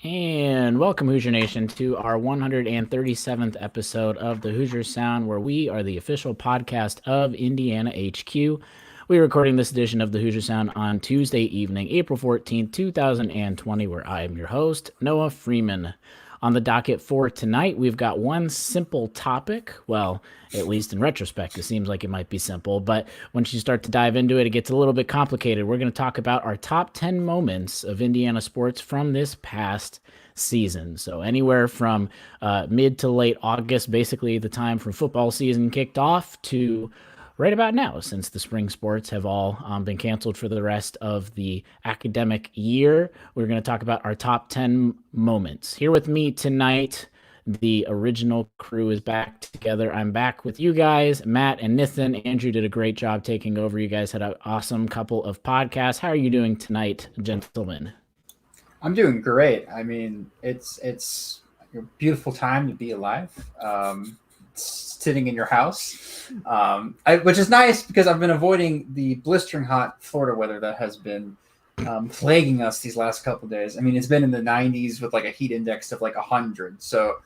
And welcome, Hoosier Nation, to our 137th episode of the Hoosier Sound, where we are the official podcast of Indiana HQ. We're recording this edition of the Hoosier Sound on Tuesday evening, April 14th, 2020, where I am your host, Noah Freeman. On the docket for tonight, we've got one simple topic. Well, at least in retrospect, it seems like it might be simple, but once you start to dive into it, it gets a little bit complicated. We're going to talk about our top 10 moments of Indiana sports from this past season. So anywhere from mid to late August, basically the time from football season kicked off, to right about now, since the spring sports have all been canceled for the rest of the academic year. We're going to talk about our top 10 moments. Here with me tonight, the original crew is back together. I'm back with you guys, Matt and Nathan. Andrew did a great job taking over. You guys had an awesome couple of podcasts. How are you doing tonight, gentlemen? I'm doing great. I mean, it's a beautiful time to be alive. Sitting in your house, which is nice because I've been avoiding the blistering hot Florida weather that has been plaguing us these last couple of days. I mean, it's been in the 90s with like a heat index of like 100. So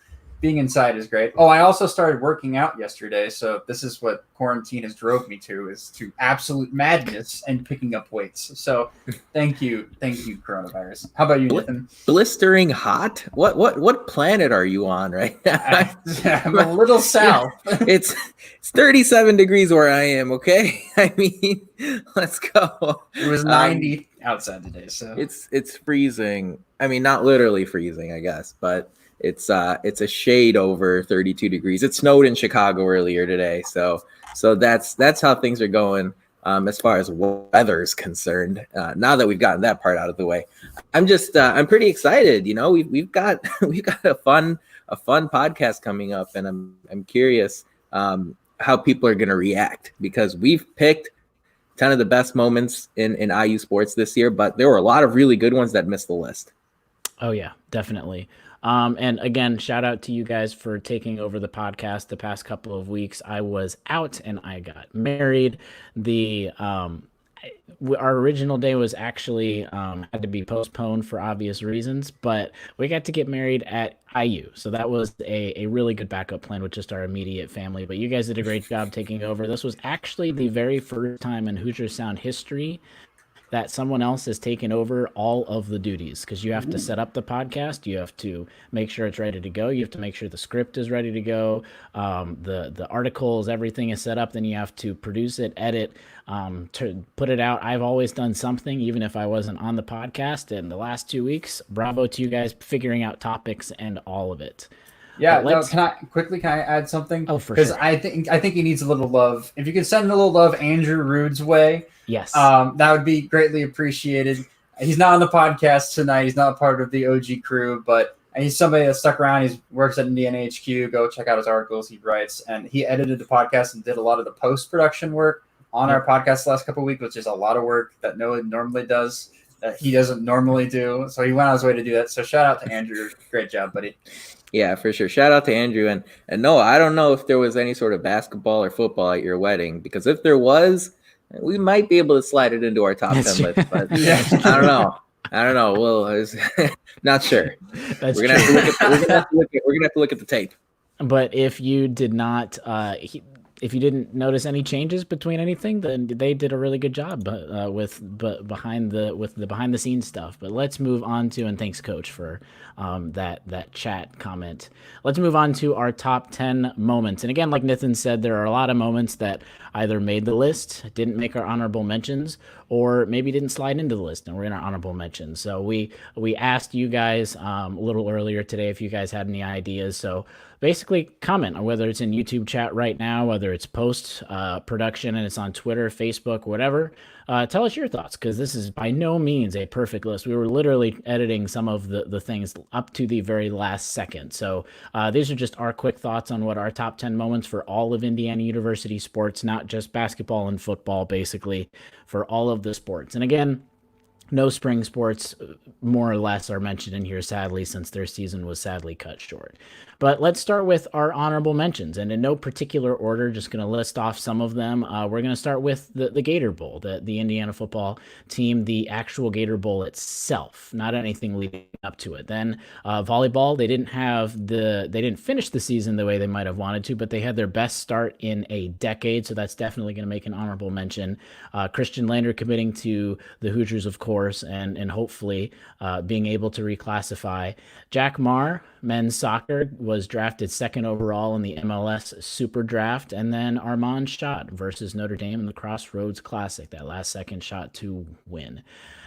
being inside is great. Oh, I also started working out yesterday. So this is what quarantine has drove me to, is to absolute madness and picking up weights. So thank you, coronavirus. How about you, Nathan? Blistering hot? What planet are you on right now? I'm a little south. It's 37 degrees where I am. Okay, I mean, let's go. It was 90 outside today, so it's freezing. I mean, not literally freezing, I guess, but it's a shade over 32 degrees. It snowed in Chicago earlier today, so that's how things are going as far as weather is concerned. Now that we've gotten that part out of the way, I'm pretty excited. You know, we've got a fun podcast coming up, and I'm curious how people are going to react, because we've picked 10 of the best moments in IU sports this year, but there were a lot of really good ones that missed the list. Oh yeah, definitely. And again, shout out to you guys for taking over the podcast the past couple of weeks. I was out and I got married. Our original day was actually had to be postponed for obvious reasons, but we got to get married at IU. So that was a really good backup plan with just our immediate family. But you guys did a great job taking over. This was actually the very first time in Hoosier Sound history that someone else has taken over all of the duties, because you have to set up the podcast, you have to make sure it's ready to go, you have to make sure the script is ready to go, the articles, everything is set up, then you have to produce it, edit, to put it out. I've always done something, even if I wasn't on the podcast. In the last 2 weeks, bravo to you guys figuring out topics and all of it. Yeah, no, can I add something? Oh, for Because sure. I think he needs a little love. If you could send a little love Andrew Rude's way, Yes. that would be greatly appreciated. He's not on the podcast tonight. He's not part of the OG crew, but he's somebody that stuck around. He works at Indiana HQ. Go check out his articles he writes. And he edited the podcast and did a lot of the post-production work on our podcast the last couple of weeks, which is a lot of work that Noah normally does, that he doesn't normally do. So he went out his way to do that. So shout out to Andrew. Great job, buddy. Yeah, for sure. Shout out to Andrew. And no, I don't know if there was any sort of basketball or football at your wedding, because if there was, we might be able to slide it into our top 10 list. But Yeah. I don't know. Well, not sure. That's We're gonna true. have to look at the tape. But if you did not, if you didn't notice any changes between anything, then they did a really good job behind the scenes stuff. But let's move on to, and thanks, Coach, for that chat comment. Let's move on to our top 10 moments. And again, like Nathan said, there are a lot of moments that either made the list, didn't make our honorable mentions, or maybe didn't slide into the list and we're in our honorable mentions. So we asked you guys a little earlier today if you guys had any ideas. So basically comment on whether it's in YouTube chat right now, whether it's post production and it's on Twitter, Facebook, whatever. Tell us your thoughts, because this is by no means a perfect list. We were literally editing some of the things up to the very last second. So these are just our quick thoughts on what our top 10 moments for all of Indiana University sports, not just basketball and football, basically for all of the sports. And again, no spring sports, more or less, are mentioned in here, sadly, since their season was sadly cut short. But let's start with our honorable mentions, and in no particular order, just going to list off some of them. We're going to start with the Gator Bowl, the Indiana football team, the actual Gator Bowl itself, not anything leading up to it. Then volleyball, they didn't finish the season the way they might have wanted to, but they had their best start in a decade, so that's definitely going to make an honorable mention. Christian Lander committing to the Hoosiers, of course, and hopefully being able to reclassify. Jack Marr, men's soccer, was drafted second overall in the MLS Super Draft. And then Armand Schott versus Notre Dame in the Crossroads Classic, that last second shot to win.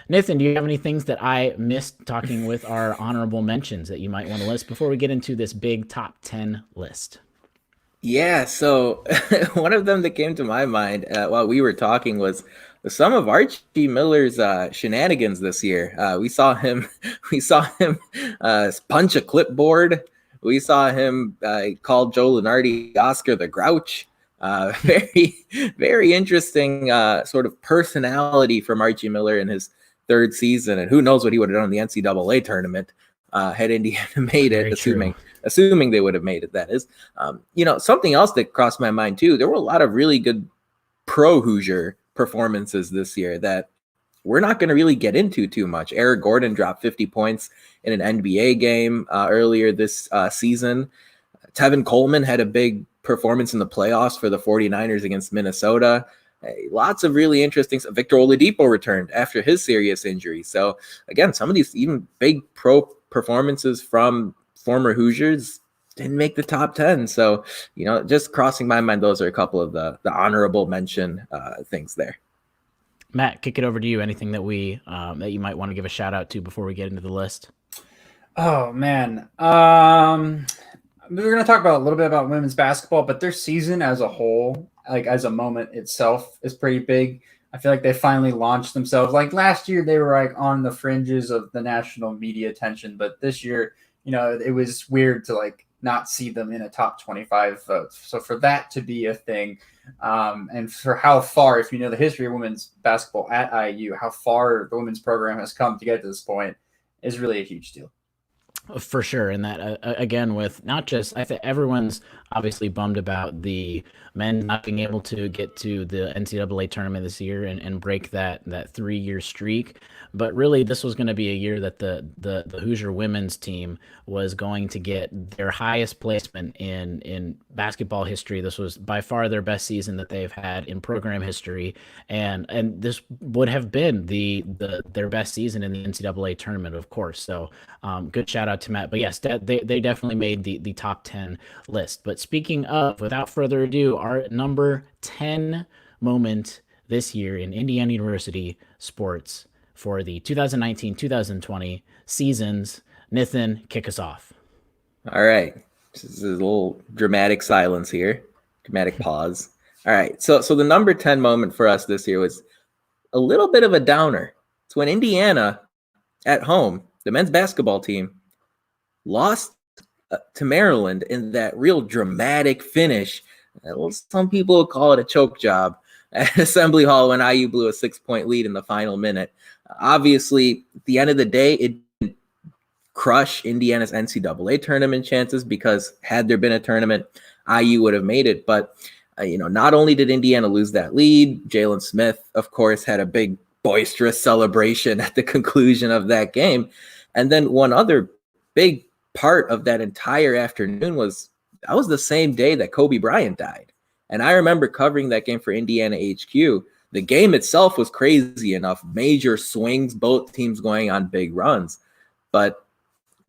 Nathan, do you have any things that I missed talking with our honorable mentions that you might want to list before we get into this big top 10 list? Yeah, so one of them that came to my mind while we were talking was some of Archie Miller's shenanigans this year. We saw him punch a clipboard. We saw him call Joe Lunardi Oscar the Grouch. Very, very interesting sort of personality from Archie Miller in his third season, and who knows what he would have done in the NCAA tournament had Indiana made it, assuming they would have made it, that is. Something else that crossed my mind too, there were a lot of really good pro Hoosier performances this year that we're not going to really get into too much. Eric Gordon dropped 50 points in an NBA game earlier this season. Tevin Coleman had a big performance in the playoffs for the 49ers against Minnesota. Lots of really interesting stuff. Victor Oladipo returned after his serious injury. So again, some of these even big pro performances from former Hoosiers didn't make the top 10. So, just crossing my mind, those are a couple of the honorable mention things there. Matt, kick it over to you. Anything that that you might want to give a shout out to before we get into the list? Oh man. We're going to talk about a little bit about women's basketball, but their season as a whole, like as a moment itself, is pretty big. I feel like they finally launched themselves. Like last year, they were like on the fringes of the national media attention, but this year, it was weird to like not see them in a top 25 vote. So for that to be a thing, and for how far, if you know the history of women's basketball at IU, how far the women's program has come to get to this point is really a huge deal. For sure. And that, again, with not just, I think everyone's obviously bummed about the men not being able to get to the NCAA tournament this year and break that 3-year streak. But really, this was going to be a year that the Hoosier women's team was going to get their highest placement in basketball history. This was by far their best season that they've had in program history. And this would have been their best season in the NCAA tournament, of course. So good shout out to Matt. But yes, they definitely made the top 10 list. But speaking of, without further ado, our number 10 moment this year in Indiana University sports for the 2019-2020 seasons. Nathan, kick us off. All right. This is a little dramatic silence here. Dramatic pause. All right. So the number 10 moment for us this year was a little bit of a downer. It's when Indiana at home, the men's basketball team, lost to Maryland in that real dramatic finish. Some people call it a choke job at Assembly Hall when IU blew a 6-point lead in the final minute. Obviously, at the end of the day, it didn't crush Indiana's NCAA tournament chances, because had there been a tournament, IU would have made it. But, not only did Indiana lose that lead, Jalen Smith, of course, had a big boisterous celebration at the conclusion of that game. And then one other big part of that entire afternoon was the same day that Kobe Bryant died. And I remember covering that game for Indiana HQ. The game itself was crazy enough, major swings, both teams going on big runs. But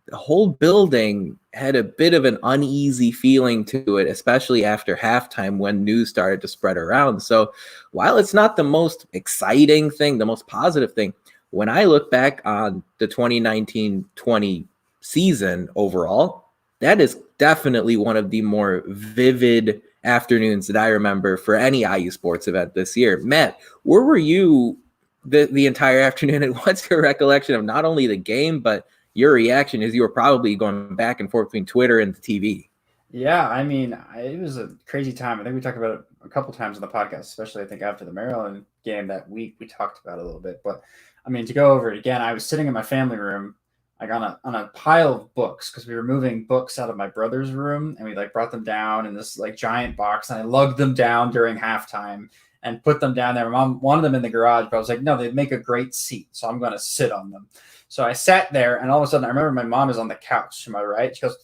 the whole building had a bit of an uneasy feeling to it, especially after halftime when news started to spread around. So while it's not the most exciting thing, the most positive thing, when I look back on the 2019-20 season overall, that is definitely one of the more vivid afternoons that I remember for any IU sports event this year. Matt, where were you the entire afternoon, and what's your recollection of not only the game, but your reaction as you were probably going back and forth between Twitter and the TV? Yeah, I mean, it was a crazy time. I think we talked about it a couple times on the podcast, especially I think after the Maryland game that week. We talked about it a little bit, but I mean, to go over it again, I was sitting in my family room, like on a pile of books because we were moving books out of my brother's room, and we like brought them down in this like giant box, and I lugged them down during halftime and put them down there. My mom wanted them in the garage, but I was like, no, they'd make a great seat, so I'm going to sit on them. So I sat there, and all of a sudden, I remember my mom is on the couch to my right. She goes,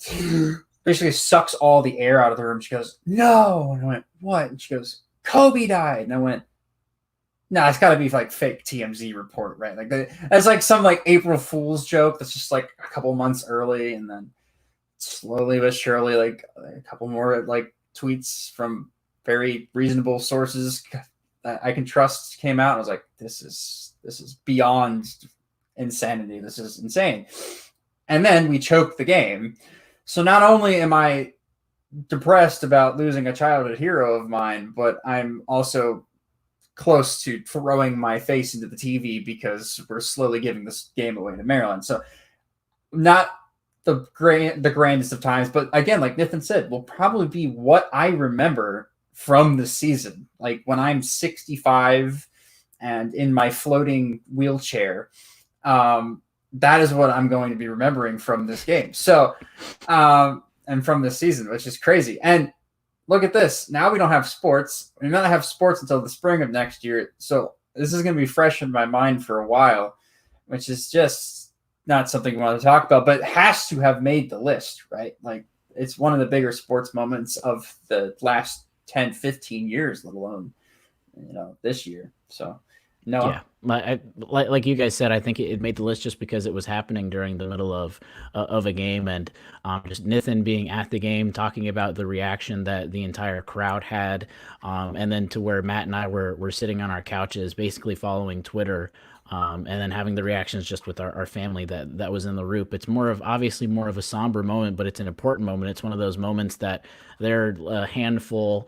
basically sucks all the air out of the room. She goes, no. And I went, what? And she goes, Kobe died. And I went, no, it's got to be like fake TMZ report, right? Like that's like some like April Fool's joke that's just like a couple months early, and then slowly but surely, like a couple more like tweets from very reasonable sources that I can trust came out. And I was like, this is beyond insanity. This is insane. And then we choked the game. So not only am I depressed about losing a childhood hero of mine, but I'm also close to throwing my face into the TV because we're slowly giving this game away to Maryland. So not the grandest of times, but again, like Nathan said, will probably be what I remember from the season. Like when I'm 65 and in my floating wheelchair, that is what I'm going to be remembering from this game. So, and from this season, which is crazy. And look at this. Now we don't have sports. We may not have sports until the spring of next year. So this is going to be fresh in my mind for a while, which is just not something we want to talk about, but it has to have made the list, right? Like it's one of the bigger sports moments of the last 10, 15 years, let alone, this year. So, no. Yeah, like you guys said, I think it made the list just because it was happening during the middle of a game, and just Nathan being at the game, talking about the reaction that the entire crowd had, and then to where Matt and I were sitting on our couches, basically following Twitter, and then having the reactions just with our family that was in the room. It's obviously more of a somber moment, but it's an important moment. It's one of those moments that there are a handful.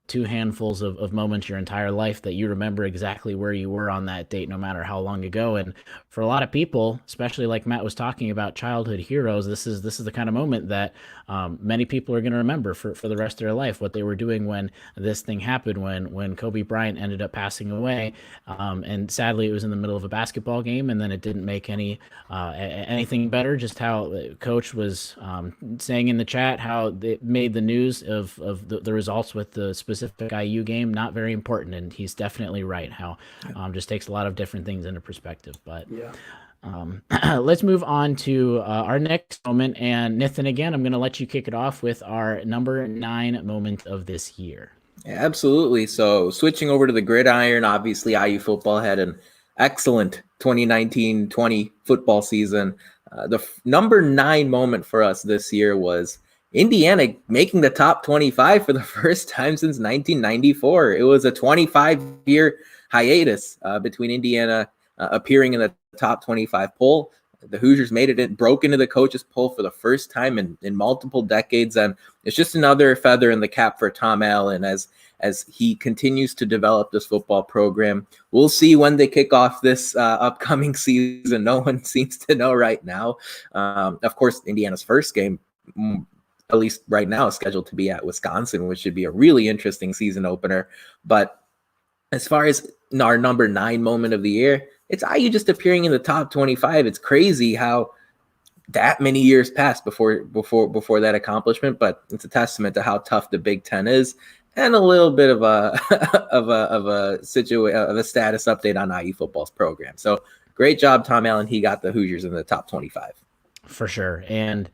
Two handfuls of moments your entire life that you remember exactly where you were on that date, no matter how long ago. And for a lot of people, especially like Matt was talking about childhood heroes, this is the kind of moment that many people are going to remember for the rest of their life, what they were doing when this thing happened, when Kobe Bryant ended up passing away. And sadly, it was in the middle of a basketball game, and then it didn't make anything better. Just how Coach was saying in the chat how it made the news of the results with the specific IU game not very important, and he's definitely right. How just takes a lot of different things into perspective. But yeah, let's move on to our next moment. And Nathan, again, I'm going to let you kick it off with our number 9 moment of this year. Yeah, absolutely. So switching over to the gridiron, obviously IU football had an excellent 2019-20 football season. The number 9 moment for us this year was Indiana making the top 25 for the first time since 1994. It was a 25-year hiatus between Indiana appearing in the top 25 poll. The Hoosiers broke into the coaches poll for the first time in multiple decades, and it's just another feather in the cap for Tom Allen as he continues to develop this football program. We'll see when they kick off this upcoming season. No one seems to know right now. Of course, Indiana's first game, at least right now, is scheduled to be at Wisconsin, which should be a really interesting season opener. But as far as our number 9 moment of the year, it's IU just appearing in the top 25. It's crazy how that many years passed before that accomplishment, but it's a testament to how tough the Big Ten is, and a little bit of a status update on IU football's program. So great job, Tom Allen. He got the Hoosiers in the top 25 for sure. And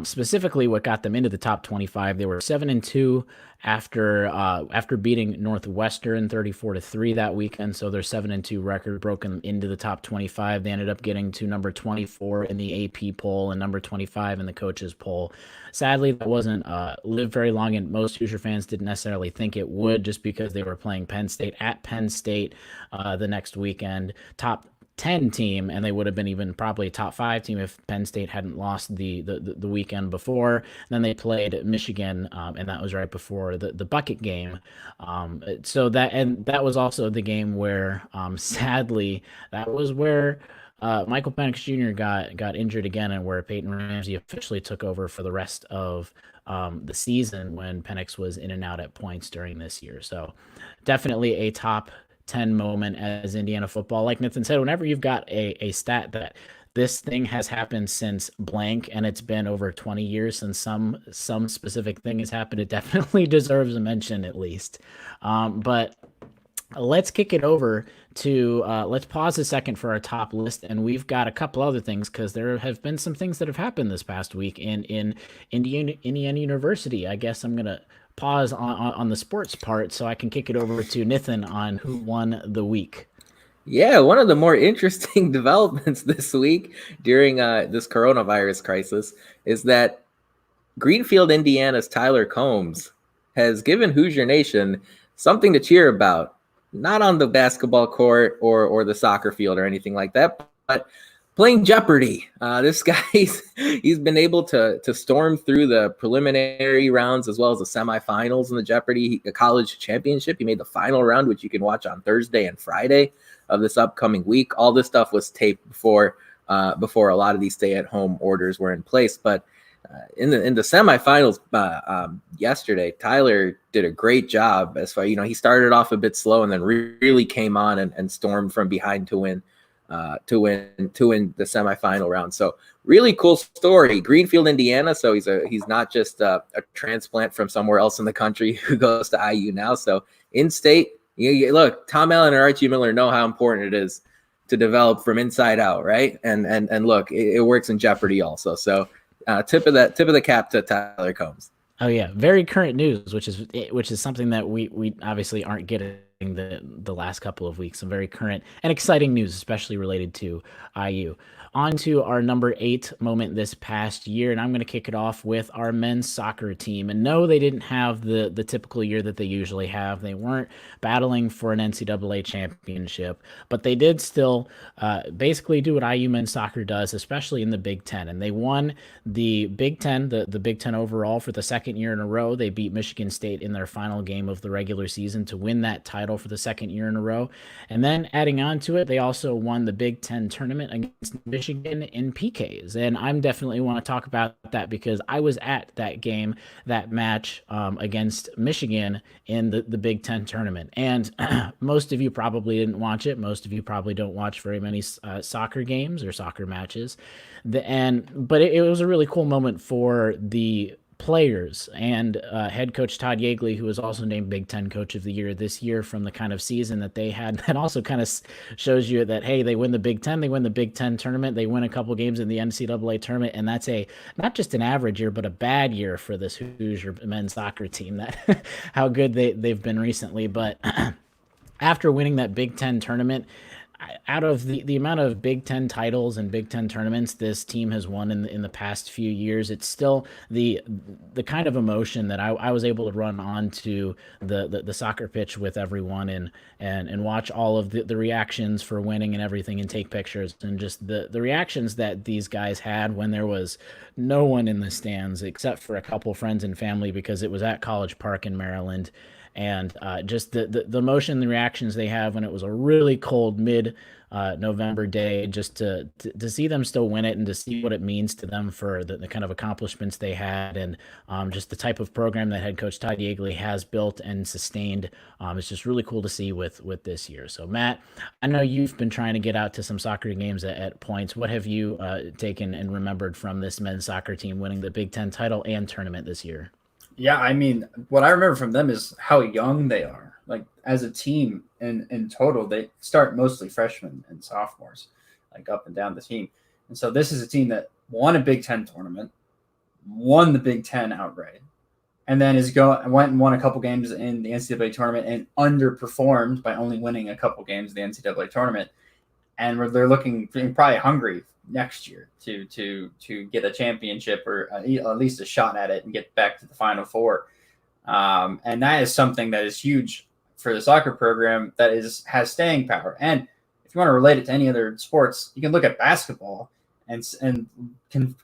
specifically, what got them into the top 25, they were 7-2 after beating Northwestern 34-3 that weekend. So their 7-2 record broken into the top 25. They ended up getting to number 24 in the AP poll and number 25 in the coaches poll. Sadly, that wasn't lived very long, and most Hoosier fans didn't necessarily think it would, just because they were playing Penn State at Penn State the next weekend. Top 10 team, and they would have been even probably a top 5 team if Penn State hadn't lost the weekend before. And then they played Michigan, and that was right before the bucket game. So that was also the game where sadly that was where Michael Penix Jr. got injured again, and where Peyton Ramsey officially took over for the rest of the season when Penix was in and out at points during this year. So definitely a top 10 moment as Indiana football. Like Nathan said, whenever you've got a stat that this thing has happened since blank and it's been over 20 years since some specific thing has happened, it definitely deserves a mention at least. But let's kick it over to let's pause a second for our top list, and we've got a couple other things because there have been some things that have happened this past week in Indiana University. I guess I'm gonna pause on the sports part so I can kick it over to Nathan on who won the week. Yeah, one of the more interesting developments this week during this coronavirus crisis is that Greenfield, Indiana's Tyler Combs has given Hoosier Nation something to cheer about. Not on the basketball court or the soccer field or anything like that, but playing Jeopardy. This guy, he's been able to storm through the preliminary rounds as well as the semifinals in the Jeopardy college championship. He made the final round, which you can watch on Thursday and Friday of this upcoming week. All this stuff was taped before a lot of these stay-at-home orders were in place. But in the semifinals yesterday, Tyler did a great job. As far he started off a bit slow and then really came on and stormed from behind to win the semifinal round. So really cool story. Greenfield, Indiana. So he's not just a transplant from somewhere else in the country who goes to IU now. So in state, look, Tom Allen and Archie Miller know how important it is to develop from inside out, right? And look, it works in Jeopardy also. So tip of the cap to Tyler Combs. Oh yeah, very current news, which is something that we obviously aren't getting the last couple of weeks. Some very current and exciting news, especially related to IU. On to our number 8 moment this past year, and I'm going to kick it off with our men's soccer team. And no, they didn't have the typical year that they usually have. They weren't battling for an NCAA championship, but they did still basically do what IU men's soccer does, especially in the Big Ten. And they won the Big Ten, the Big Ten overall for the second year in a row. They beat Michigan State in their final game of the regular season to win that title for the second year in a row. And then adding on to it, they also won the Big Ten tournament against Michigan in PKs. And I'm definitely want to talk about that because I was at that game, that match against Michigan in the Big Ten tournament. And most of you probably didn't watch it. Most of you probably don't watch very many soccer games or soccer matches. But it was a really cool moment for the players and head coach Todd Yeagley, who was also named Big Ten Coach of the Year this year from the kind of season that they had. That also kind of shows you that, hey, they win the Big Ten, they win the Big Ten tournament, they win a couple games in the NCAA tournament, and that's not just an average year, but a bad year for this Hoosier men's soccer team, that how good they've been recently. But after winning that Big Ten tournament, out of the amount of Big Ten titles and Big Ten tournaments this team has won in the past few years, it's still the kind of emotion that I was able to run onto the soccer pitch with everyone and watch all of the reactions for winning and everything and take pictures, and just the reactions that these guys had when there was no one in the stands except for a couple friends and family, because it was at College Park in Maryland. And just the emotion, the reactions they have when it was a really cold mid-November day, just to see them still win it and to see what it means to them for the kind of accomplishments they had, and just the type of program that head coach Todd Yeagley has built and sustained. It's just really cool to see with this year. So Matt, I know you've been trying to get out to some soccer games at points. What have you taken and remembered from this men's soccer team winning the Big Ten title and tournament this year? Yeah, I mean, what I remember from them is how young they are. Like, as a team in total, they start mostly freshmen and sophomores, like up and down the team. And so this is a team that won a Big Ten tournament, won the Big Ten outright, and then went and won a couple games in the NCAA tournament and underperformed by only winning a couple games in the NCAA tournament. And they're looking probably hungry next year to get a championship or at least a shot at it and get back to the Final Four. And that is something that is huge for the soccer program that has staying power. And if you want to relate it to any other sports, you can look at basketball and can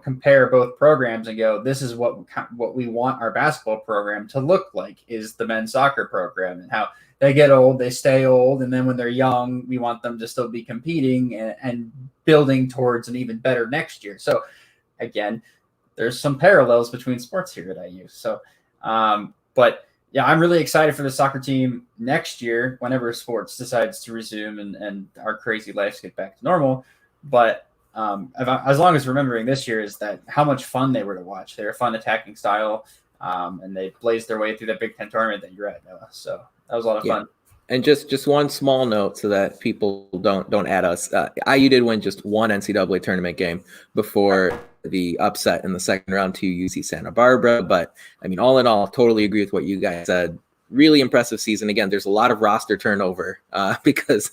compare both programs and go, this is what we want our basketball program to look like, is the men's soccer program, and how they get old, they stay old, and then when they're young, we want them to still be competing and building towards an even better next year. So again, there's some parallels between sports here at IU. So, but yeah, I'm really excited for the soccer team next year whenever sports decides to resume and our crazy lives get back to normal. But as long as remembering this year is that how much fun they were to watch. They were a fun attacking style, and they blazed their way through that Big Ten tournament that you're at, Noah. So that was a lot of fun. And just one small note so that people don't add us. IU did win just one NCAA tournament game before the upset in the second round to UC Santa Barbara. But I mean, all in all, totally agree with what you guys said. Really impressive season. Again, there's a lot of roster turnover because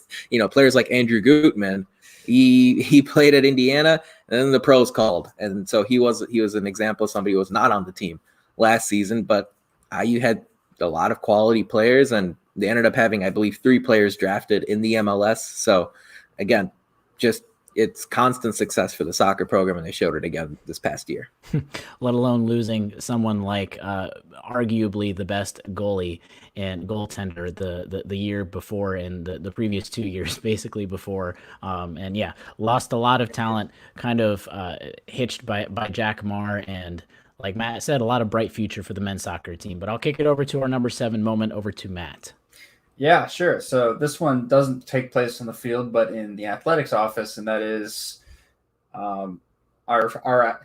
players like Andrew Gutman, he played at Indiana and then the pros called, and so he was an example of somebody who was not on the team last season. But IU had a lot of quality players, and they ended up having, I believe, 3 players drafted in the MLS. So again, just it's constant success for the soccer program, and they showed it again this past year. Let alone losing someone like arguably the best goalie and goaltender the year before and the previous 2 years basically before. And yeah, lost a lot of talent, kind of hitched by Jack Marr, and like Matt said, a lot of bright future for the men's soccer team. But I'll kick it over to our number 7 moment, over to Matt. Yeah, sure. So this one doesn't take place on the field, but in the athletics office, and that is our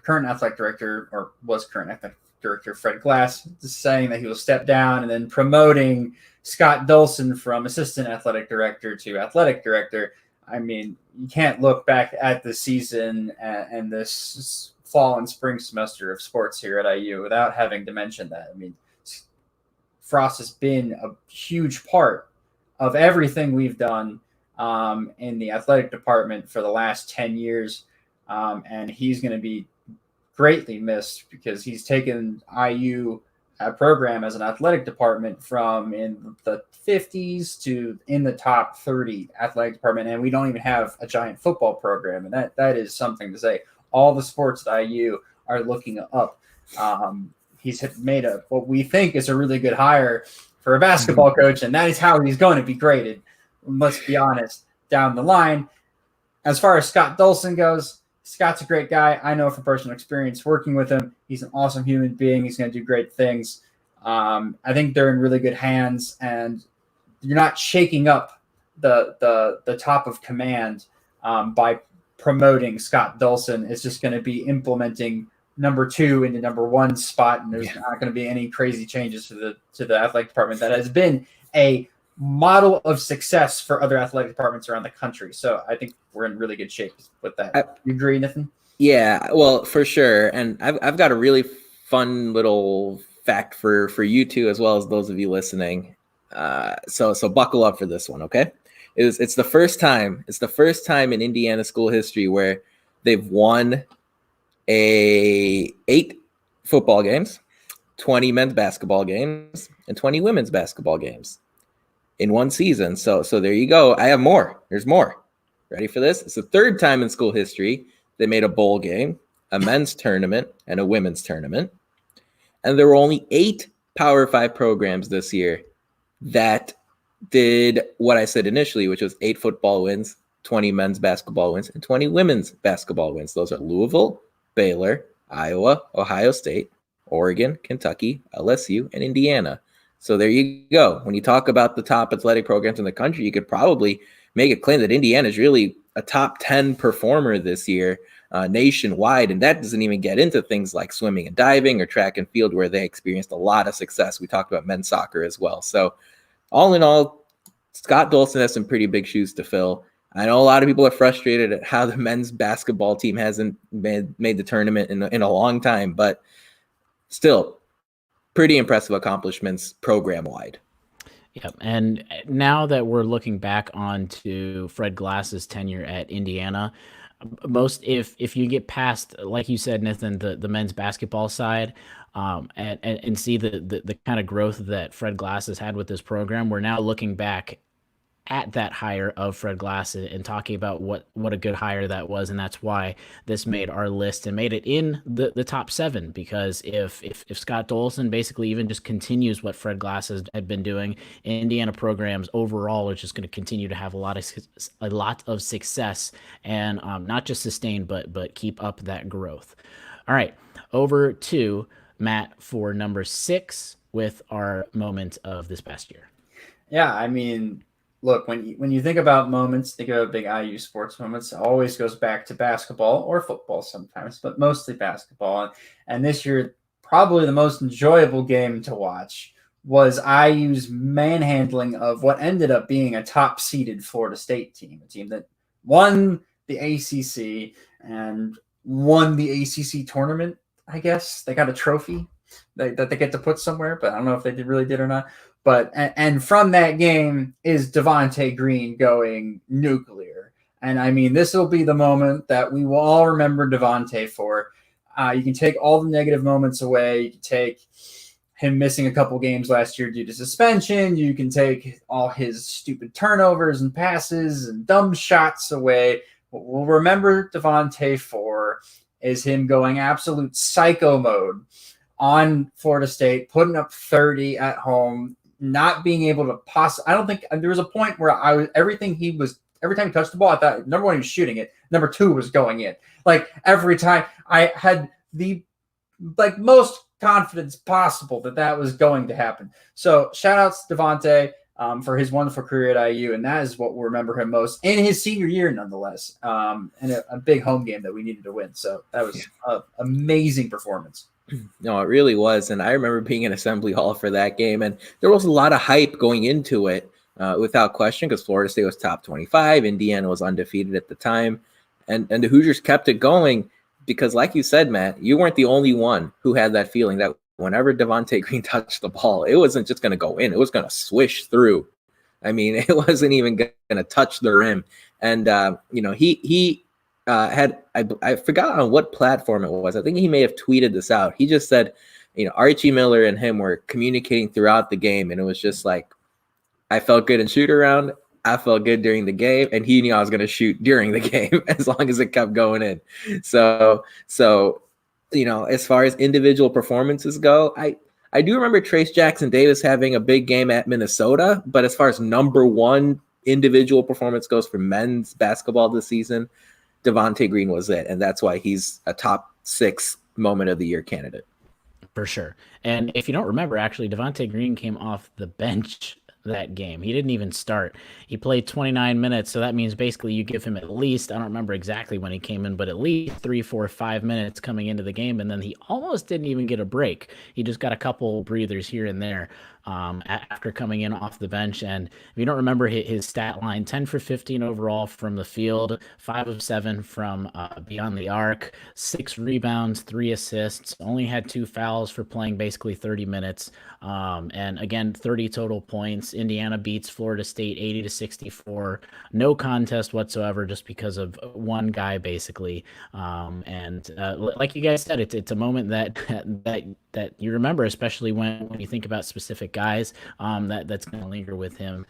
current athletic director, or was current athletic director, Fred Glass, saying that he will step down, and then promoting Scott Dulson from assistant athletic director to athletic director. I mean, you can't look back at the season and this fall and spring semester of sports here at IU without having to mention that. I mean, Frost has been a huge part of everything we've done in the athletic department for the last 10 years. And he's going to be greatly missed because he's taken IU program as an athletic department from in the 50s to in the top 30 athletic department. And we don't even have a giant football program. And that is something to say. All the sports at IU are looking up. He's made what we think is a really good hire for a basketball coach, and that is how he's going to be graded. Let's be honest, down the line. As far as Scott Dulson goes, Scott's a great guy. I know from personal experience working with him. He's an awesome human being. He's going to do great things. I think they're in really good hands, and you're not shaking up the top of command by promoting Scott Dulson. It's just going to be implementing number 2 into number 1 spot, and there's not going to be any crazy changes to the athletic department that has been a model of success for other athletic departments around the country. So I think we're in really good shape with that. You agree, Nathan? Yeah, well, for sure. And I've got a really fun little fact for you two, as well as those of you listening. So buckle up for this one, okay? It's the first time in Indiana school history where they've won 8 football games, 20 men's basketball games, and 20 women's basketball games in one season. So there you go. I have more. There's more. Ready for this? It's the 3rd time in school history they made a bowl game, a men's tournament, and a women's tournament. And there were only 8 Power 5 programs this year that did what I said initially, which was 8 football wins, 20 men's basketball wins, and 20 women's basketball wins. Those are Louisville, Baylor, Iowa, Ohio State, Oregon, Kentucky, LSU, and Indiana. So there you go. When you talk about the top athletic programs in the country, you could probably make a claim that Indiana is really a top 10 performer this year nationwide. And that doesn't even get into things like swimming and diving or track and field, where they experienced a lot of success. We talked about men's soccer as well. So all in all, Scott Dulson has some pretty big shoes to fill. I know a lot of people are frustrated at how the men's basketball team hasn't made the tournament in a long time, but still pretty impressive accomplishments program-wide. Yep. And now that we're looking back onto Fred Glass's tenure at Indiana, if you get past, like you said, Nathan, the men's basketball side, and see the kind of growth that Fred Glass has had with this program, we're now looking back at that hire of Fred Glass and talking about what a good hire that was, and that's why this made our list and made it in the top 7. Because if Scott Dolson basically even just continues what Fred Glass had been doing, Indiana programs overall are just going to continue to have a lot of success, and not just sustain but keep up that growth. All right, over to Matt for number 6 with our moment of this past year. Yeah, I mean, look, when you think about moments, think about big IU sports moments. It always goes back to basketball or football sometimes, but mostly basketball. And this year, probably the most enjoyable game to watch was IU's manhandling of what ended up being a top-seeded Florida State team, a team that won the ACC and won the ACC tournament. I guess they got a trophy that they get to put somewhere, but I don't know if they really did or not. But and from that game is Devontae Green going nuclear. And I mean, this will be the moment that we will all remember Devontae for. You can take all the negative moments away. You can take him missing a couple games last year due to suspension. You can take all his stupid turnovers and passes and dumb shots away. What we'll remember Devontae for is him going absolute psycho mode on Florida State, putting up 30 at home, not being able to I don't think there was a point where every time he touched the ball, I thought number 1, he was shooting it. Number 2 was going in. Like every time I had the most confidence possible that was going to happen. So shout outs to Devontae for his wonderful career at IU. And that is what we'll remember him most in his senior year, nonetheless. And a big home game that we needed to win. So that was an amazing performance. No, it really was. And I remember being in Assembly Hall for that game. And there was a lot of hype going into it, without question, because Florida State was top 25. Indiana was undefeated at the time. And the Hoosiers kept it going because, like you said, Matt, you weren't the only one who had that feeling that whenever Devontae Green touched the ball, it wasn't just going to go in. It was going to swish through. I mean, it wasn't even going to touch the rim. And, he had I forgot on what platform it was. I think he may have tweeted this out. He just said, Archie Miller and him were communicating throughout the game, and it was just like, I felt good in shoot around. I felt good during the game, and he knew I was going to shoot during the game as long as it kept going in. So as far as individual performances go, I do remember Trace Jackson Davis having a big game at Minnesota, but as far as number 1 individual performance goes for men's basketball this season, Devontae Green was it, and that's why he's a top 6 moment of the year candidate. For sure. And if you don't remember, actually, Devontae Green came off the bench that game. He didn't even start. He played 29 minutes, so that means basically you give him at least, I don't remember exactly when he came in, but at least 3, 4, 5 minutes coming into the game, and then he almost didn't even get a break. He just got a couple breathers here and there after coming in off the bench. And if you don't remember his stat line, 10 for 15 overall from the field, 5 of 7 from beyond the arc, 6 rebounds, 3 assists, only had 2 fouls for playing basically 30 minutes. And again, 30 total points. Indiana beats Florida State 80-64. No contest whatsoever, just because of one guy, basically. Like you guys said, it's a moment that you remember, especially when you think about specific guys, that's going to linger with him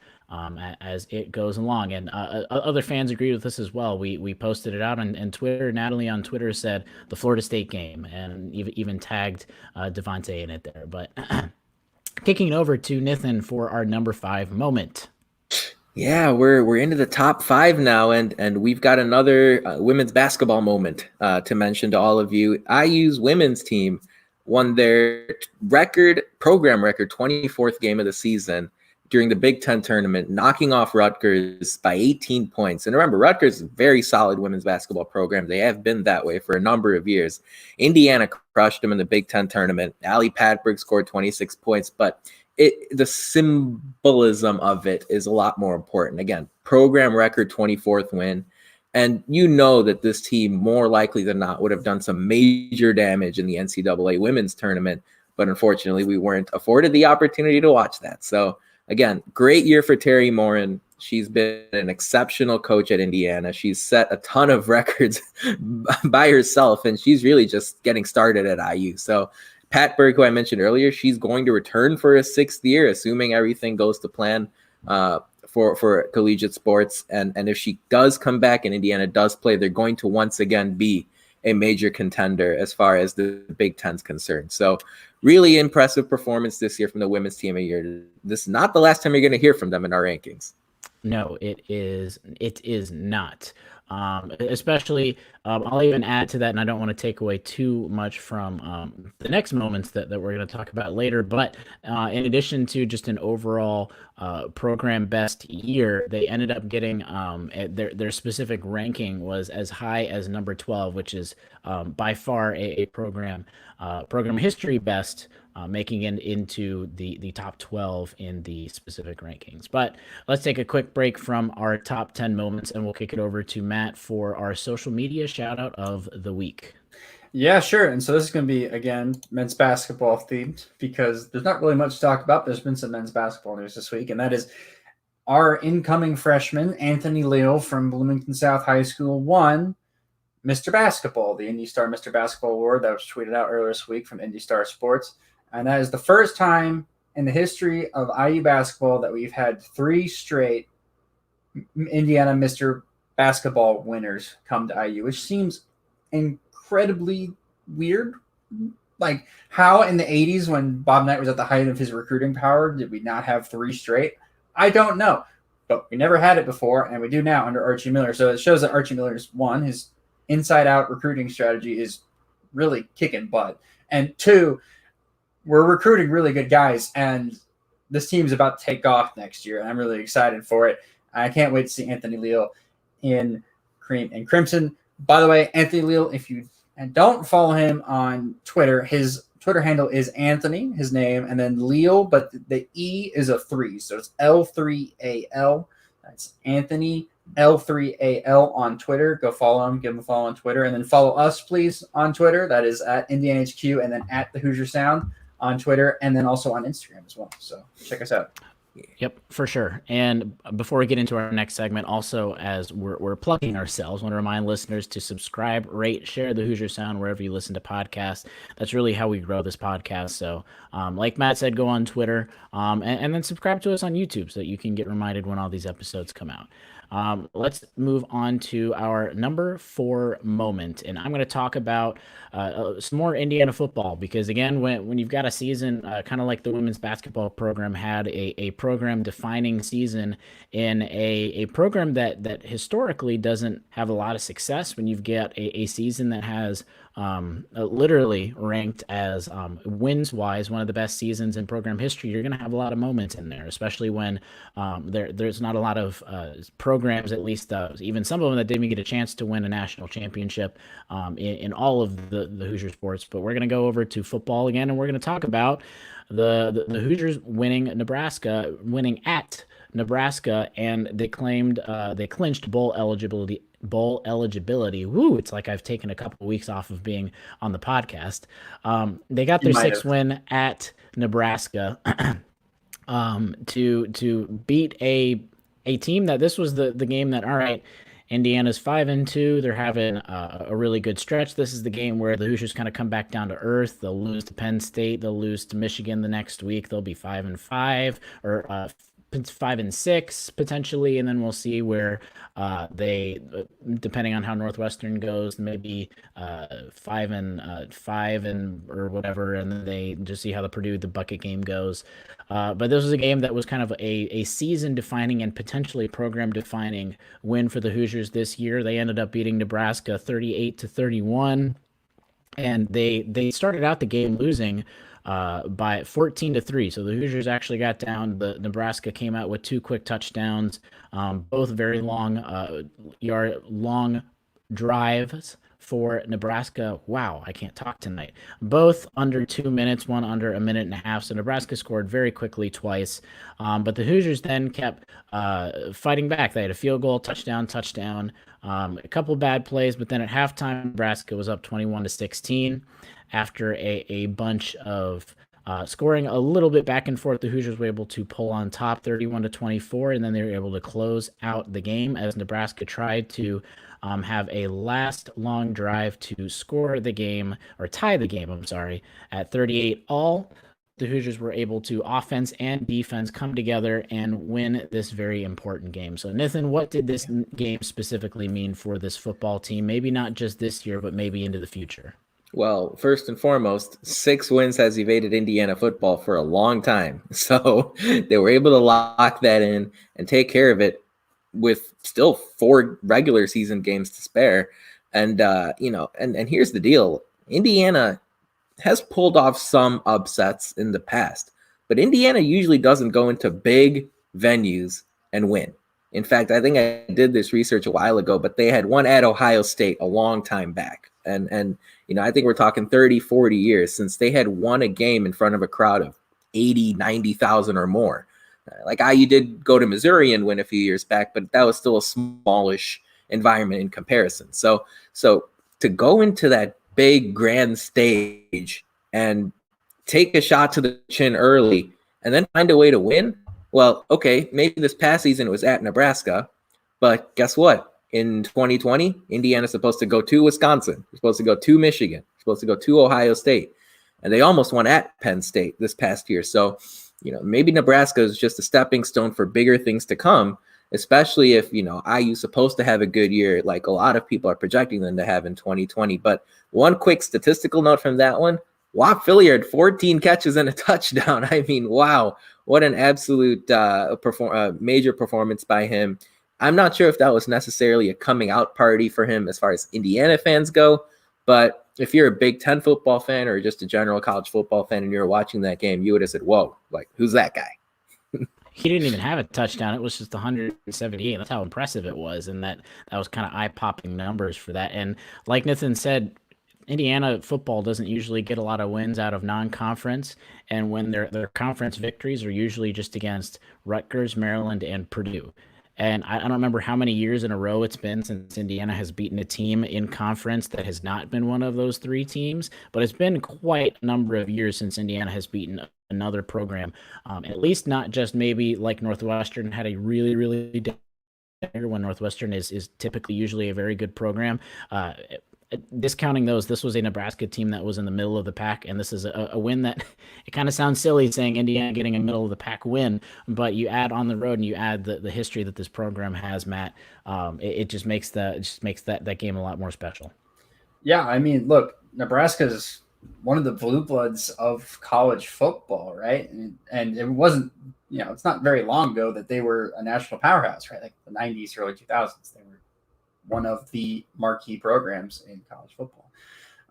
as it goes along. And other fans agreed with this as well. We posted it out on Twitter. Natalie on Twitter said the Florida State game, and even tagged Devontae in it there. But kicking it over to Nathan for our number 5 moment. Yeah, we're into the top 5 now, and we've got another women's basketball moment to mention to all of you. IU's women's team won their program record 24th game of the season during the Big Ten tournament, knocking off Rutgers by 18 points. And remember, Rutgers is a very solid women's basketball program. They have been that way for a number of years. Indiana crushed them in the Big Ten tournament. Ali Patberg scored 26 points, but the symbolism of it is a lot more important. Again, program record 24th win. And you know that this team, more likely than not, would have done some major damage in the NCAA women's tournament. But unfortunately, we weren't afforded the opportunity to watch that. So again, great year for Terry Morin. She's been an exceptional coach at Indiana. She's set a ton of records by herself, and she's really just getting started at IU. So Patberg, who I mentioned earlier, she's going to return for a 6th year, assuming everything goes to plan for collegiate sports. And if she does come back and Indiana does play, they're going to once again be a major contender as far as the Big Ten's concerned. So really impressive performance this year from the women's team. This is not the last time you're going to hear from them in our rankings. No, it is not. Especially, I'll even add to that, and I don't want to take away too much from the next moments that we're going to talk about later. But in addition to just an overall program best year, they ended up getting their specific ranking was as high as number 12, which is by far a program history best. Making it into the top 12 in the specific rankings. But let's take a quick break from our top 10 moments, and we'll kick it over to Matt for our social media shout out of the week. Yeah, sure. And so this is going to be, again, men's basketball themed because there's not really much to talk about. There's been some men's basketball news this week, and that is our incoming freshman, Anthony Leal from Bloomington South High School, won Mr. Basketball, the Indy Star Mr. Basketball Award that was tweeted out earlier this week from Indy Star Sports. And that is the first time in the history of IU basketball that we've had 3 straight Indiana Mr. Basketball winners come to IU, which seems incredibly weird. Like, how in the 80s when Bob Knight was at the height of his recruiting power did we not have 3 straight? I don't know. But we never had it before, and we do now under Archie Miller. So it shows that Archie Miller's, one, his inside-out recruiting strategy is really kicking butt. And 2, we're recruiting really good guys, and this team's about to take off next year, and I'm really excited for it. I can't wait to see Anthony Leal in cream and crimson. By the way, Anthony Leal, if you don't follow him on Twitter, his Twitter handle is Anthony, his name, and then Leal, but the E is a 3, so it's L3AL. That's Anthony L3AL on Twitter. Go follow him, give him a follow on Twitter, and then follow us, please, on Twitter. That is at IndianaHQ, and then at the Hoosier Sound on Twitter, and then also on Instagram as well. So check us out. Yep, for sure. And before we get into our next segment, also as we're plugging ourselves, I want to remind listeners to subscribe, rate, share the Hoosier Sound wherever you listen to podcasts. That's really how we grow this podcast. So like Matt said, go on Twitter and then subscribe to us on YouTube so that you can get reminded when all these episodes come out. Let's move on to our number 4 moment, and I'm going to talk about some more Indiana football because, again, when you've got a season kind of like the women's basketball program had a program-defining season in a program that historically doesn't have a lot of success, when you've got a season that has literally ranked as wins-wise one of the best seasons in program history, you're going to have a lot of moments in there, especially when there's not a lot of programs, at least even some of them, that didn't even get a chance to win a national championship in all of the Hoosier sports. But we're going to go over to football again, and we're going to talk about the Hoosiers winning at Nebraska, and they clinched bowl eligibility. Woo, it's like I've taken a couple of weeks off of being on the podcast. They got their 6th win at Nebraska to beat a team that this was the game that, all right, Indiana's 5-2. They're having a really good stretch. This is the game where the Hoosiers kind of come back down to earth. They'll lose to Penn State. They'll lose to Michigan the next week. They'll be 5-5 or 5-6 potentially, and then we'll see where they, depending on how Northwestern goes, maybe 5-5 or whatever, and then they just see how the bucket game goes. But this was a game that was kind of a season-defining and potentially program-defining win for the Hoosiers this year. They ended up beating Nebraska 38-31, and they started out the game losing by 14-3. So the Hoosiers actually got down. The Nebraska came out with 2 quick touchdowns, both very long drives for Nebraska. Wow, I can't talk tonight. Both under 2 minutes, one under a minute and a half. So Nebraska scored very quickly twice. But the Hoosiers then kept fighting back. They had a field goal, touchdown, a couple bad plays, but then at halftime, Nebraska was up 21-16. After a bunch of scoring a little bit back and forth, the Hoosiers were able to pull on top 31-24, and then they were able to close out the game as Nebraska tried to have a last long drive to score the game, or tie the game, at 38 all. the Hoosiers were able to offense and defense come together and win this very important game. So, Nathan, what did this game specifically mean for this football team? Maybe not just this year, but maybe into the future. Well, first and foremost, 6 wins has evaded Indiana football for a long time. So they were able to lock that in and take care of it with still 4 regular season games to spare. And, and here's the deal. Indiana has pulled off some upsets in the past, but Indiana usually doesn't go into big venues and win. In fact, I think I did this research a while ago, but they had won at Ohio State a long time back. And I think we're talking 30, 40 years since they had won a game in front of a crowd of 80, 90,000 or more. Like IU did go to Missouri and win a few years back, but that was still a smallish environment in comparison. So to go into that big grand stage and take a shot to the chin early and then find a way to win, well, okay, maybe this past season it was at Nebraska, but guess what? In 2020, Indiana's supposed to go to Wisconsin, supposed to go to Michigan, supposed to go to Ohio State, and they almost won at Penn State this past year. So, maybe Nebraska is just a stepping stone for bigger things to come, especially if, IU's supposed to have a good year like a lot of people are projecting them to have in 2020. But one quick statistical note from that one, Whop Philliard, 14 catches and a touchdown. I mean, wow, what an absolute major performance by him. I'm not sure if that was necessarily a coming out party for him as far as Indiana fans go, but if you're a Big Ten football fan or just a general college football fan and you're watching that game, you would have said, whoa, like, who's that guy? He didn't even have a touchdown. It was just 178. That's how impressive it was, and that was kind of eye-popping numbers for that. And like Nathan said, Indiana football doesn't usually get a lot of wins out of non-conference, and when their conference victories are usually just against Rutgers, Maryland, and Purdue. And I don't remember how many years in a row it's been since Indiana has beaten a team in conference that has not been one of those 3 teams, but it's been quite a number of years since Indiana has beaten another program, at least not just maybe like Northwestern had a really, really when Northwestern is typically usually a very good program. Discounting those, this was a Nebraska team that was in the middle of the pack, and this is a win that it kind of sounds silly saying Indiana getting a middle of the pack win, but you add on the road and you add the history that this program has, Matt. It just makes that game a lot more special. Yeah, I mean, look, Nebraska's one of the blue bloods of college football, right? And it wasn't, it's not very long ago that they were a national powerhouse, right? Like the 90s, early 2000s, they were one of the marquee programs in college football.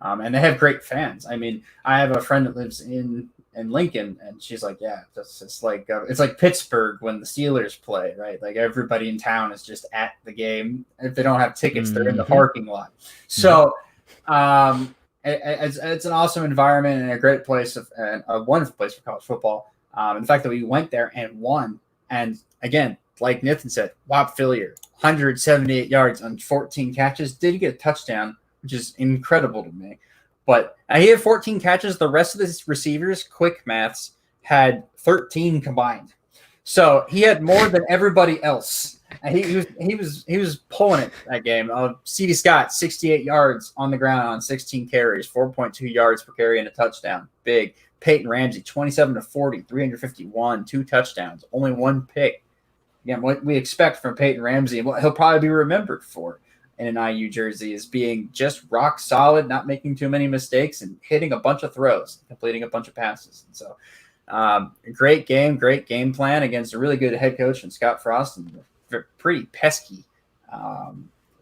And they have great fans. I mean, I have a friend that lives in Lincoln, and she's like, yeah, it's like Pittsburgh when the Steelers play, right? Like everybody in town is just at the game. If they don't have tickets, they're in the parking lot. So it's an awesome environment and a great place and a wonderful place for college football. And the fact that we went there and won, and again, like Nathan said, Whop Philliard, 178 yards on 14 catches. Did get a touchdown, which is incredible to me. But he had 14 catches. The rest of the receivers, quick maths, had 13 combined. So he had more than everybody else. And he was pulling it that game. C.D. Scott, 68 yards on the ground on 16 carries, 4.2 yards per carry and a touchdown. Big. Peyton Ramsey, 27-40, 351, 2 touchdowns, only 1 pick. Again, what we expect from Peyton Ramsey and what he'll probably be remembered for in an IU jersey is being just rock solid, not making too many mistakes, and hitting a bunch of throws, completing a bunch of passes. And so great game plan against a really good head coach and Scott Frost and a pretty pesky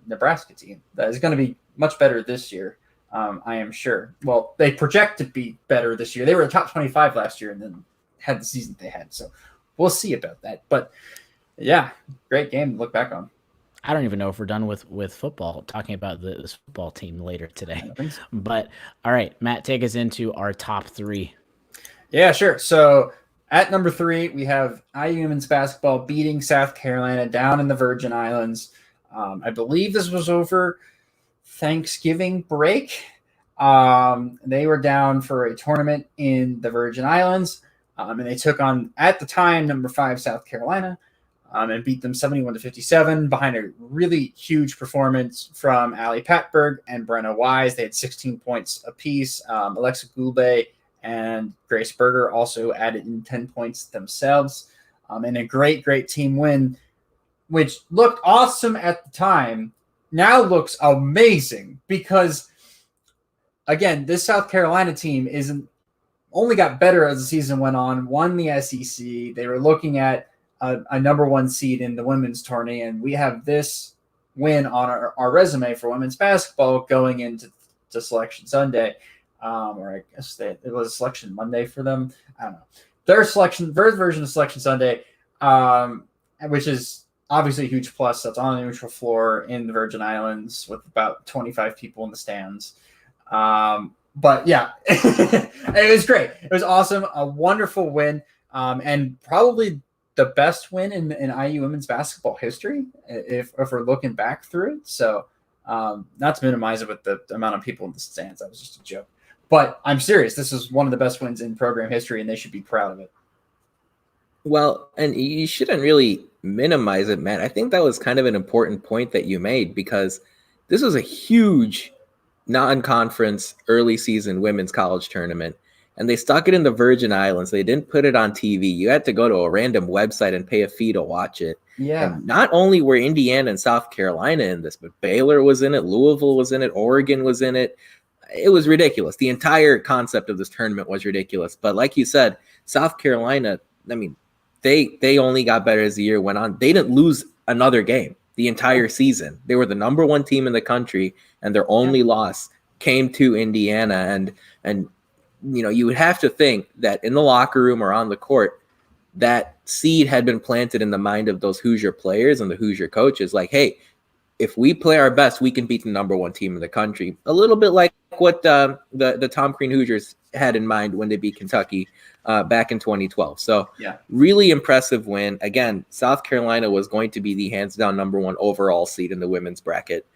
Nebraska team that is going to be much better this year, I am sure. Well, they project to be better this year. They were a top 25 last year and then had the season they had. So we'll see about that. But yeah, great game to look back on. I don't even know if we're done with football, talking about this football team later today. So. But all right, Matt, take us into our top 3. Yeah, sure. So at number 3, we have IU women's basketball beating South Carolina down in the Virgin Islands. I believe this was over Thanksgiving break. They were down for a tournament in the Virgin Islands, and they took on, at the time, number 5 South Carolina. And beat them 71-57 behind a really huge performance from Ali Patberg and Brenna Wise. They had 16 points apiece. Alexa Goulbe and Grace Berger also added in 10 points themselves, and a great team win, which looked awesome at the time, now looks amazing because, again, this South Carolina team only got better as the season went on, won the SEC. They were looking at a number one seed in the women's tourney, and we have this win on our resume for women's basketball going into Selection Sunday. Or I guess it was Selection Monday for them. I don't know. Their version of Selection Sunday, which is obviously a huge plus. That's on a neutral floor in the Virgin Islands with about 25 people in the stands. But yeah, it was great. It was awesome. A wonderful win. And probably the best win in IU women's basketball history, if we're looking back through it. So not to minimize it with the amount of people in the stands. That was just a joke. But I'm serious. This is one of the best wins in program history, and they should be proud of it. Well, and you shouldn't really minimize it, man. I think that was kind of an important point that you made, because this was a huge non-conference early season women's college tournament, and they stuck it in the Virgin Islands. They didn't put it on TV. You had to go to a random website and pay a fee to watch it. Yeah. And not only were Indiana and South Carolina in this, but Baylor was in it, Louisville was in it, Oregon was in it. It was ridiculous. The entire concept of this tournament was ridiculous. But like you said, South Carolina, I mean, they only got better as the year went on. They didn't lose another game the entire season. They were the number one team in the country, and their only loss came to Indiana. And you know, you would have to think that in the locker room or on the court, that seed had been planted in the mind of those Hoosier players and the Hoosier coaches, like, hey, if we play our best, we can beat the number one team in the country. A little bit like what the Tom Crean Hoosiers had in mind when they beat Kentucky back in 2012. So really impressive win. Again, South Carolina was going to be the hands down number one overall seed in the women's bracket.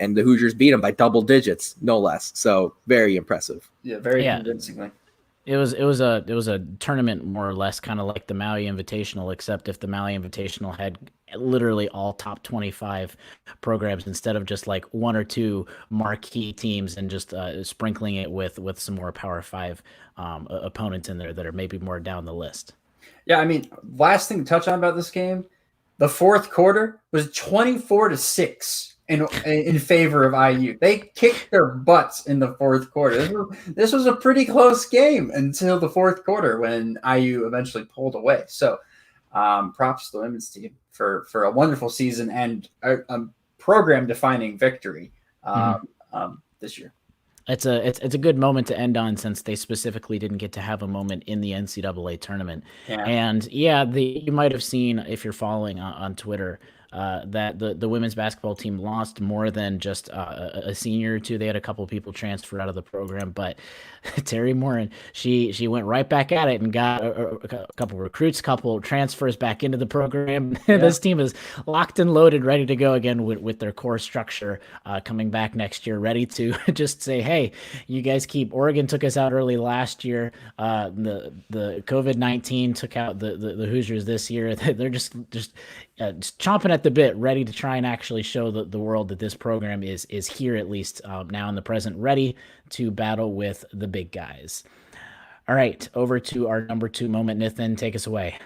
And the Hoosiers beat them by double digits, no less. So very impressive. Yeah, very convincingly. It was a tournament more or less kind of like the Maui Invitational, except if the Maui Invitational had literally all top 25 programs instead of just like one or two marquee teams, and just sprinkling it with some more Power 5 opponents in there that are maybe more down the list. Yeah, I mean, last thing to touch on about this game, the fourth quarter was 24-6 in favor of IU. They kicked their butts in the fourth quarter. This was a pretty close game until the fourth quarter when IU eventually pulled away. So props to the women's team for a wonderful season and a program-defining victory this year. It's a good moment to end on, since they specifically didn't get to have a moment in the NCAA tournament. Yeah. And you might have seen, if you're following on Twitter, that the women's basketball team lost more than just a senior or two. They had a couple of people transfer out of the program, but Terry Morin, she went right back at it and got a couple recruits, couple transfers back into the program. Yeah. This team is locked and loaded, ready to go again with their core structure coming back next year, ready to just say, hey, you guys Oregon took us out early last year. The COVID-19 took out the Hoosiers this year. They're just chomping at the bit, ready to try and actually show the world that this program is here, at least now in the present, ready to battle with the big guys. All right, over to our number 2 moment. Nathan, take us away.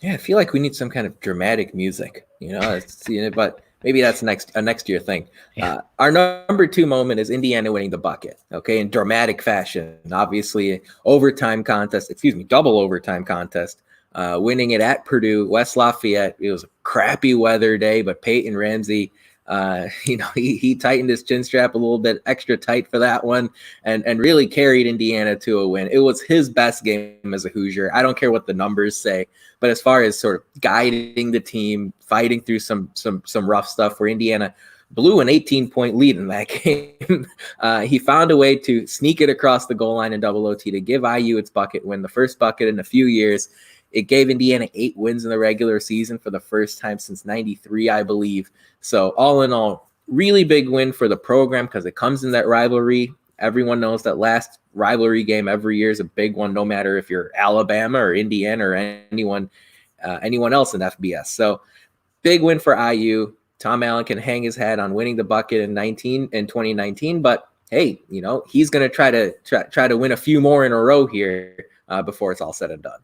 Yeah, I feel like we need some kind of dramatic music, but maybe that's a next year thing. Yeah. Our number 2 moment is Indiana winning the bucket, okay, in dramatic fashion. Obviously, double overtime contest. Winning it at Purdue, West Lafayette. It was a crappy weather day, but Peyton Ramsey, he tightened his chin strap a little bit extra tight for that one, and really carried Indiana to a win. It was his best game as a Hoosier. I don't care what the numbers say, but as far as sort of guiding the team, fighting through some rough stuff where Indiana blew an 18-point lead in that game. He found a way to sneak it across the goal line in double OT to give IU its bucket win, the first bucket in a few years. It gave Indiana 8 wins in the regular season for the first time since '93, I believe. So all in all, really big win for the program because it comes in that rivalry. Everyone knows that last rivalry game every year is a big one, no matter if you're Alabama or Indiana or anyone else in FBS. So big win for IU. Tom Allen can hang his hat on winning the bucket in 2019, but hey, he's going to try to win a few more in a row here before it's all said and done.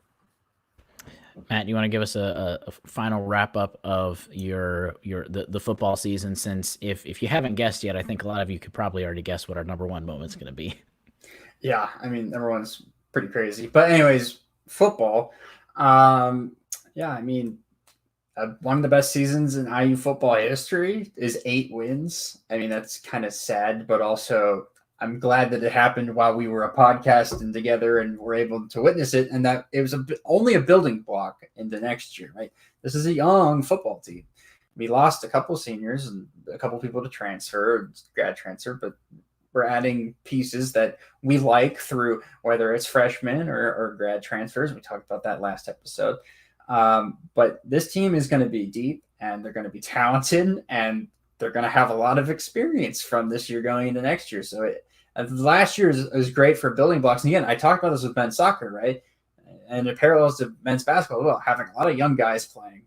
Matt, you want to give us a final wrap up of the football season? Since if you haven't guessed yet, I think a lot of you could probably already guess what our number one moment's going to be. Yeah, I mean, everyone's pretty crazy. But anyways, football. Yeah, I mean, one of the best seasons in IU football history is 8 wins. I mean, that's kind of sad, but also I'm glad that it happened while we were a podcast and together and were able to witness it, and that it was only a building block into next year, right? This is a young football team. We lost a couple seniors and a couple people to transfer, grad transfer, but we're adding pieces that we like through whether it's freshmen or grad transfers. We talked about that last episode. But this team is going to be deep, and they're going to be talented, and they're going to have a lot of experience from this year going into next year. So last year was great for building blocks. And again, I talked about this with men's soccer, right? And it parallels to men's basketball. Well, having a lot of young guys playing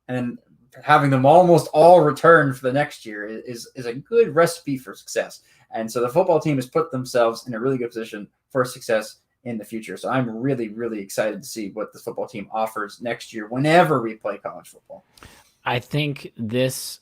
and having them almost all return for the next year is a good recipe for success. And so the football team has put themselves in a really good position for success in the future. So I'm really, really excited to see what the football team offers next year whenever we play college football. I think this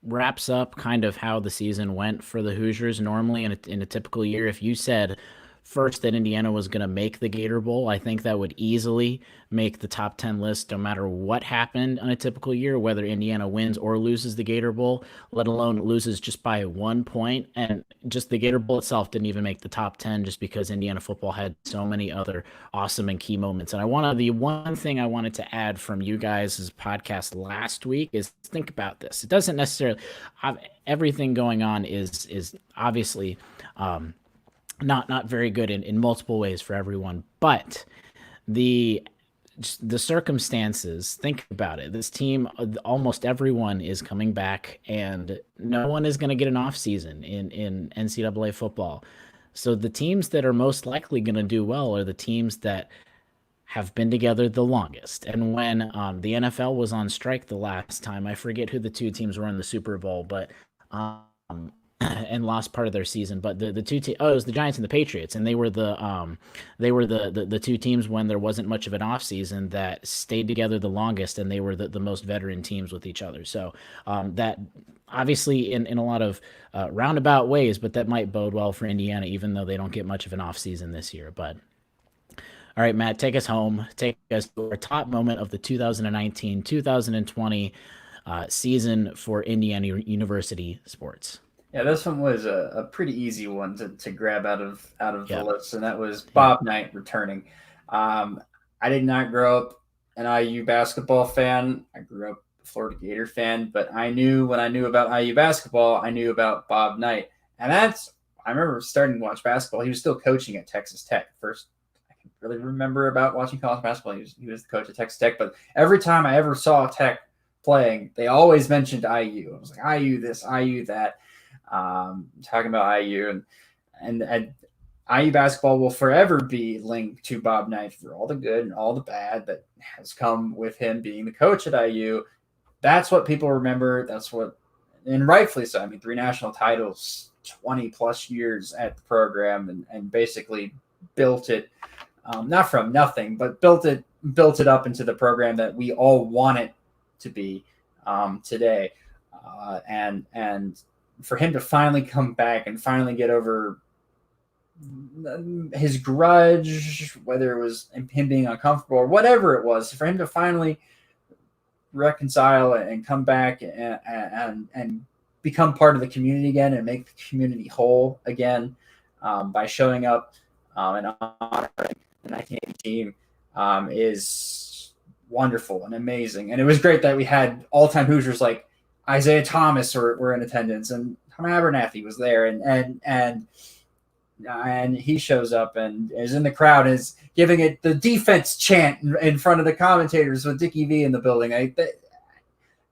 wraps up kind of how the season went for the Hoosiers. Normally in a typical year, if you said first that Indiana was going to make the Gator Bowl, I think that would easily make the top 10 list no matter what happened on a typical year, whether Indiana wins or loses the Gator Bowl, let alone loses just by 1 point. And just the Gator Bowl itself didn't even make the top 10 just because Indiana football had so many other awesome and key moments. And the one thing I wanted to add from you guys' podcast last week is think about this. It doesn't necessarily everything going on is obviously not very good in multiple ways for everyone, but the circumstances, think about it. This team, almost everyone is coming back, and no one is going to get an off season in NCAA football. So the teams that are most likely going to do well are the teams that have been together the longest. And when the NFL was on strike the last time, I forget who the two teams were in the Super Bowl, but and lost part of their season, but the two it was the Giants and the Patriots, and they were the two teams when there wasn't much of an off season that stayed together the longest, and they were the most veteran teams with each other. So that obviously in a lot of roundabout ways, but that might bode well for Indiana, even though they don't get much of an off season this year. But all right, Matt, take us home. Take us to our top moment of the 2019-2020 season for Indiana University sports. Yeah, this one was a pretty easy one to grab out of the list, and that was Bob Knight returning. I did not grow up an IU basketball fan. I grew up a Florida Gator fan, but when I knew about IU basketball, I knew about Bob Knight. And I remember starting to watch basketball. He was still coaching at Texas Tech. First, I can really remember about watching college basketball. He was the coach at Texas Tech, but every time I ever saw Tech playing, they always mentioned IU. I was like, IU this, IU that. Talking about IU and IU basketball will forever be linked to Bob Knight for all the good and all the bad that has come with him being the coach at IU. That's what people remember. And rightfully so. I mean, 3 national titles, 20 plus years at the program, and basically built it, not from nothing, but built it up into the program that we all want it to be today. And for him to finally come back and finally get over his grudge, whether it was him being uncomfortable or whatever it was, for him to finally reconcile and come back and become part of the community again and make the community whole again by showing up and honoring the 1980 team is wonderful and amazing. And it was great that we had all-time Hoosiers like Isaiah Thomas were in attendance, and Tom Abernathy was there, and he shows up and is in the crowd and is giving it the defense chant in front of the commentators with Dickie V in the building.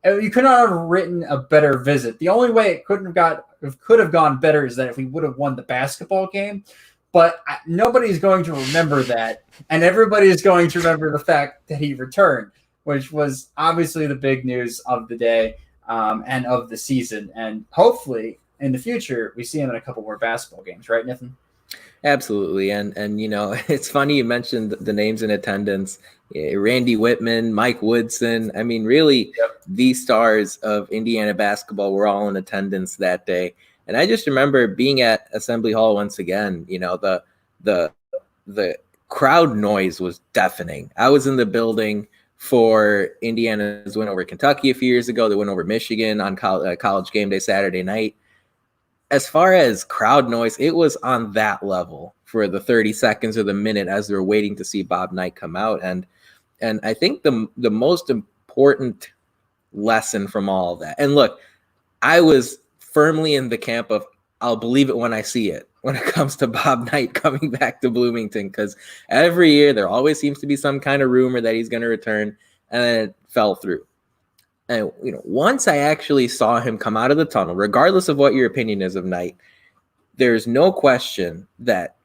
You could not have written a better visit. The only way it could have gone better is that if we would have won the basketball game. But nobody's going to remember that, and everybody is going to remember the fact that he returned, which was obviously the big news of the day. And of the season, and hopefully in the future, we see him in a couple more basketball games, right, Nathan? Absolutely. And it's funny you mentioned the names in attendance. Randy Whitman, Mike Woodson. I mean, really, the stars of Indiana basketball were all in attendance that day. And I just remember being at Assembly Hall once again. The crowd noise was deafening. I was in the building for Indiana's win over Kentucky a few years ago. They went over Michigan on college game day Saturday night. As far as crowd noise, it was on that level for the 30 seconds or the minute as they were waiting to see Bob Knight come out. And I think the most important lesson from all of that, and look, I was firmly in the camp of I'll believe it when I see it when it comes to Bob Knight coming back to Bloomington, because every year there always seems to be some kind of rumor that he's going to return, and then it fell through. And once I actually saw him come out of the tunnel, regardless of what your opinion is of Knight, there's no question that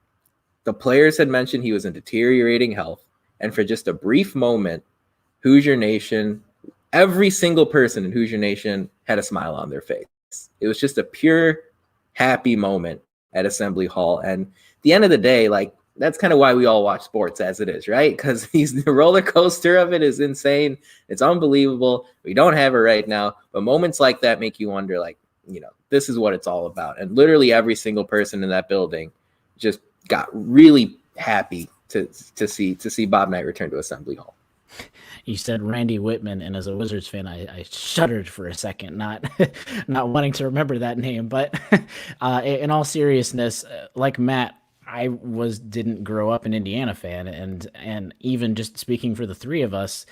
the players had mentioned he was in deteriorating health. And for just a brief moment, Hoosier Nation, every single person in Hoosier Nation had a smile on their face. It was just a pure, happy moment at Assembly Hall. And at the end of the day, that's kind of why we all watch sports as it is, right? Because the roller coaster of it is insane. It's unbelievable. We don't have it right now. But moments like that make you wonder, this is what it's all about. And literally every single person in that building just got really happy to see Bob Knight return to Assembly Hall. You said Randy Whitman, and as a Wizards fan, I shuddered for a second, not wanting to remember that name. But in all seriousness, like Matt, I didn't grow up an Indiana fan, and even just speaking for the three of us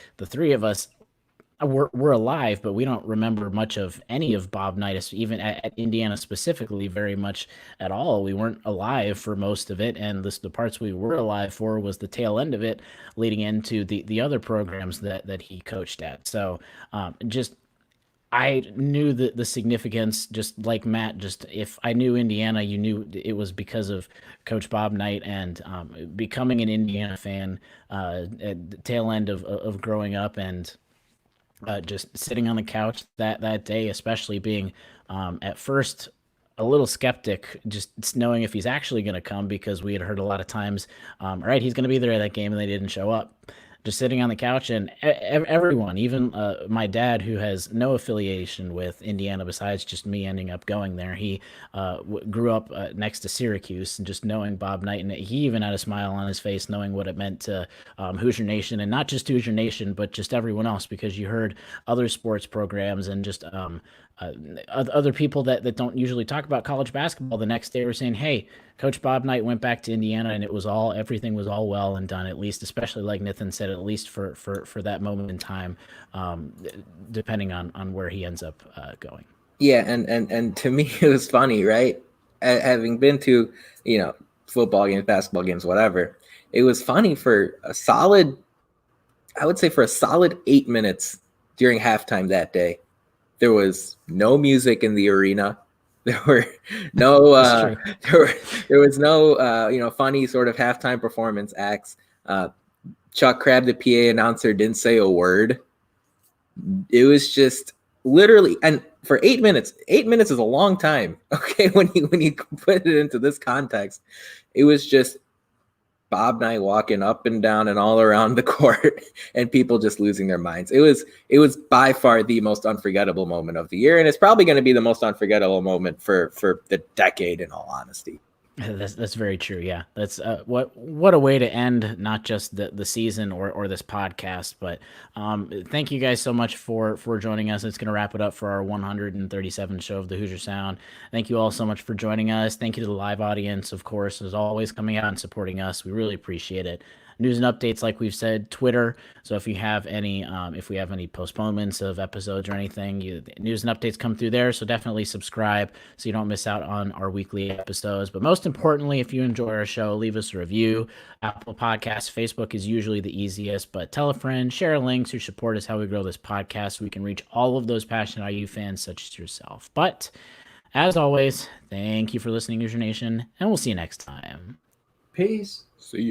we're alive, but we don't remember much of any of Bob Knight, even at Indiana specifically, very much at all. We weren't alive for most of it, and the parts we were alive for was the tail end of it, leading into the other programs that he coached at. So I knew the significance, just like Matt. Just if I knew Indiana, you knew it was because of Coach Bob Knight, and becoming an Indiana fan at the tail end of growing up, and just sitting on the couch that day, especially being at first a little skeptic, just knowing if he's actually going to come, because we had heard a lot of times, all right, he's going to be there at that game, and they didn't show up. Just sitting on the couch, and everyone, even my dad, who has no affiliation with Indiana besides just me ending up going there. He grew up next to Syracuse, and just knowing Bob Knight, and he even had a smile on his face knowing what it meant to Hoosier Nation, and not just Hoosier Nation, but just everyone else, because you heard other sports programs and just other people that don't usually talk about college basketball the next day were saying, hey, Coach Bob Knight went back to Indiana, and everything was all well and done, at least, especially like Nathan said, at least for that moment in time, depending on where he ends up going. Yeah, and to me, it was funny, right? Having been to, football games, basketball games, whatever, it was funny for a solid 8 minutes during halftime that day. There was no music in the arena. There were no there was no funny sort of halftime performance acts. Chuck Crabb, the PA announcer, didn't say a word. It was just literally, and for 8 minutes is a long time. Okay, when you put it into this context, it was just Bob Knight walking up and down and all around the court, and people just losing their minds. It was by far the most unforgettable moment of the year, and it's probably going to be the most unforgettable moment for the decade, in all honesty. That's very true. Yeah, that's what a way to end not just the season or this podcast, but thank you guys so much for joining us. It's going to wrap it up for our 137th show of the Hoosier Sound. Thank you all so much for joining us. Thank you to the live audience, of course, as always, coming out and supporting us. We really appreciate it. News and updates, like we've said, Twitter. So if you have any, if we have any postponements of episodes or anything, news and updates come through there. So definitely subscribe so you don't miss out on our weekly episodes. But most importantly, if you enjoy our show, leave us a review. Apple Podcasts, Facebook is usually the easiest, but tell a friend, share links. Your support is how we grow this podcast, so we can reach all of those passionate IU fans such as yourself. But as always, thank you for listening, Hoosier Nation, and we'll see you next time. Peace. See ya.